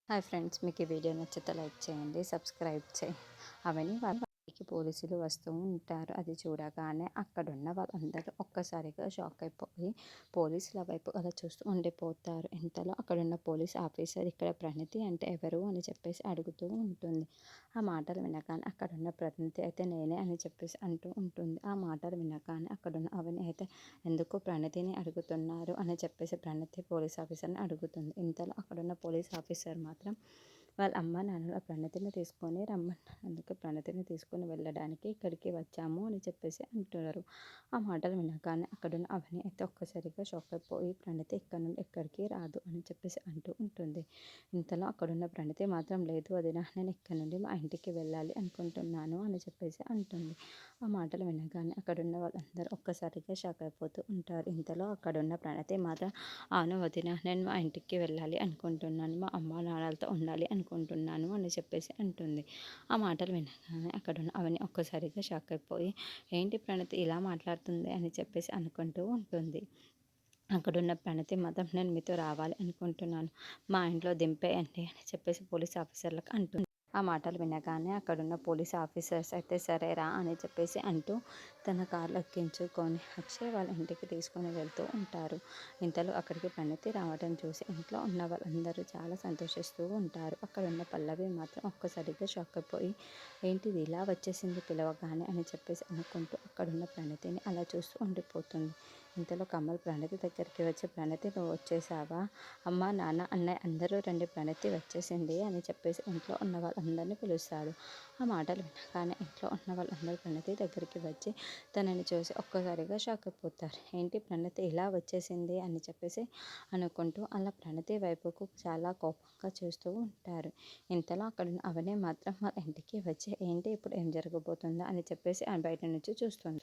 Hi friends, మీకు ఈ video నచ్చితే లైక్ చేయండి, సబ్స్క్రైబ్ చేయండి. అవన్నీ వాళ్ళ ఇంటికి పోలీసులు వస్తూ ఉంటారు. అది చూడగానే అక్కడున్న వాళ్ళందరూ ఒక్కసారిగా షాక్ అయిపోయి పోలీసుల వైపు అలా చూస్తూ ఉండిపోతారు. ఇంతలో అక్కడున్న పోలీస్ ఆఫీసర్ ఇక్కడ ప్రణతి అంటే ఎవరు అని చెప్పేసి అడుగుతూ ఉంటుంది. ఆ మాటలు వినగానే అక్కడున్న ప్రణతి అయితే నేనే అని చెప్పేసి అంటూ ఉంటుంది. ఆ మాటలు వినగానే అక్కడున్న అవని అయితే ఎందుకు ప్రణతిని అడుగుతున్నారు అని చెప్పేసి ప్రణతి పోలీస్ ఆఫీసర్ని అడుగుతుంది. ఇంతలో అక్కడున్న పోలీస్ ఆఫీసర్ మాత్రం వాళ్ళ అమ్మ నాన్నలు ఆ ప్రణతిని తీసుకొని రమ్మన్నారు. అందుకే ప్రణతిని తీసుకొని వెళ్ళడానికి ఇక్కడికి వచ్చాము అని చెప్పేసి అంటున్నారు. ఆ మాటలు వినగానే అక్కడున్న అవని అయితే ఒక్కసారిగా షాక్ అయిపోయి ప్రణతి ఇక్కడ నుండి ఎక్కడికి రాదు అని చెప్పేసి అంటూ ఉంటుంది. ఇంతలో అక్కడున్న ప్రణతి మాత్రం లేదు వదిన, నేను ఇక్కడ నుండి మా ఇంటికి వెళ్ళాలి అనుకుంటున్నాను అని చెప్పేసి అంటుంది. ఆ మాటలు వినగానే అక్కడున్న వాళ్ళందరూ ఒక్కసారిగా షాక్ అయిపోతూ ఉంటారు. ఇంతలో అక్కడున్న ప్రణతి మాత్రం అవును వదిన, నేను మా ఇంటికి వెళ్ళాలి అనుకుంటున్నాను, మా అమ్మ నాన్నలతో ఉండాలి అనుకుంటున్నాను అని చెప్పేసి అంటుంది. ఆ మాటలు వినగానే అక్కడున్న అవని ఒక్కసారిగా షాక్ అయిపోయి ఏంటి ప్రణతి ఇలా మాట్లాడుతుంది అని చెప్పేసి అనుకుంటూ ఉంటుంది. అక్కడున్న ప్రణతి మాత్రం నేను మీతో రావాలి అనుకుంటున్నాను, మా ఇంట్లో దింపేయండి అని చెప్పేసి పోలీస్ ఆఫీసర్లకు అంటుంది. ఆ మాటలు వినగానే అక్కడున్న పోలీస్ ఆఫీసర్స్ అయితే సరే రా అని చెప్పేసి అంటూ తన కార్లో ఎక్కించుకొని అక్షయ్ వాళ్ళ ఇంటికి తీసుకొని వెళ్తూ ఉంటారు. ఇంతలో అక్కడికి ప్రణతి రావడం చూసి ఇంట్లో ఉన్న వాళ్ళందరూ చాలా సంతోషిస్తూ ఉంటారు. అక్కడున్న పల్లవి మాత్రం ఒక్కసారిగా షాక్ అయిపోయి ఏంటిది ఇలా వచ్చేసింది పిలవగానే అని చెప్పేసి అనుకుంటూ అక్కడున్న ప్రణతిని అలా చూస్తూ ఉండిపోతుంది. ఇంతలో కమల్ ప్రణతి దగ్గరికి వచ్చి ప్రణతి నువ్వు వచ్చేసావా, అమ్మ నాన్న అన్నయ్య అందరూ రండి, ప్రణతి వచ్చేసింది అని చెప్పేసి ఇంట్లో ఉన్న వాళ్ళందరినీ పిలుస్తాడు. ఆ మాటలు వినగానే ఇంట్లో ఉన్న వాళ్ళందరూ ప్రణతి దగ్గరికి వచ్చి తనని చూసి ఒక్కసారిగా షాక్ అయిపోతారు. ఏంటి ప్రణతి ఇలా వచ్చేసింది అని చెప్పేసి అనుకుంటూ అలా ప్రణతి వైపుకు చాలా కోపంగా చూస్తూ ఉంటారు. ఇంతలో అక్కడ అవని మాత్రం వాళ్ళ ఇంటికి వచ్చి ఏంటి ఇప్పుడు ఏం జరగబోతుందా అని చెప్పేసి బయట నుంచి చూస్తుంది.